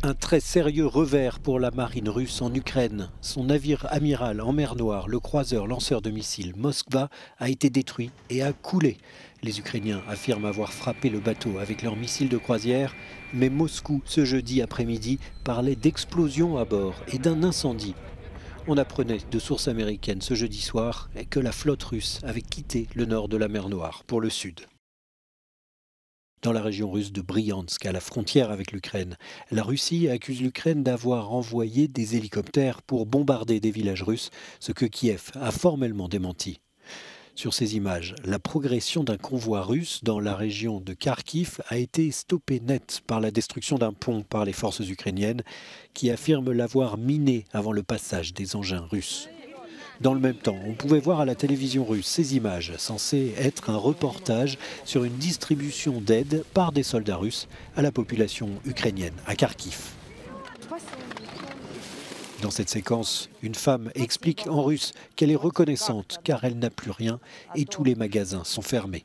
Un très sérieux revers pour la marine russe en Ukraine. Son navire amiral en mer Noire, le croiseur lanceur de missiles Moskva, a été détruit et a coulé. Les Ukrainiens affirment avoir frappé le bateau avec leurs missiles de croisière, mais Moscou, ce jeudi après-midi, parlait d'explosion à bord et d'un incendie. On apprenait de sources américaines ce jeudi soir que la flotte russe avait quitté le nord de la mer Noire pour le sud. Dans la région russe de Bryansk, à la frontière avec l'Ukraine, la Russie accuse l'Ukraine d'avoir envoyé des hélicoptères pour bombarder des villages russes, ce que Kiev a formellement démenti. Sur ces images, la progression d'un convoi russe dans la région de Kharkiv a été stoppée net par la destruction d'un pont par les forces ukrainiennes qui affirment l'avoir miné avant le passage des engins russes. Dans le même temps, on pouvait voir à la télévision russe ces images censées être un reportage sur une distribution d'aide par des soldats russes à la population ukrainienne à Kharkiv. Dans cette séquence, une femme explique en russe qu'elle est reconnaissante car elle n'a plus rien et tous les magasins sont fermés.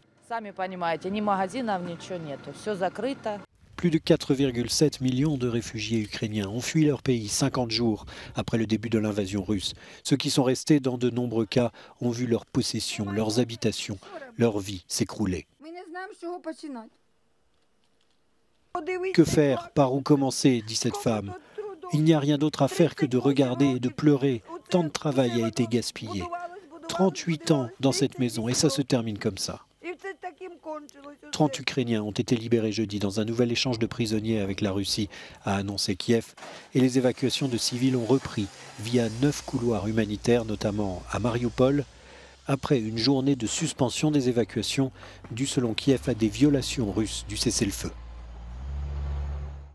Plus de 4,7 millions de réfugiés ukrainiens ont fui leur pays 50 jours après le début de l'invasion russe. Ceux qui sont restés dans de nombreux cas ont vu leurs possessions, leurs habitations, leur vie s'écrouler. Que faire? Par où commencer? Dit cette femme. Il n'y a rien d'autre à faire que de regarder et de pleurer. Tant de travail a été gaspillé. 38 ans dans cette maison et ça se termine comme ça. 30 Ukrainiens ont été libérés jeudi dans un nouvel échange de prisonniers avec la Russie, a annoncé Kiev, et les évacuations de civils ont repris via 9 couloirs humanitaires, notamment à Mariupol, après une journée de suspension des évacuations due selon Kiev à des violations russes du cessez-le-feu.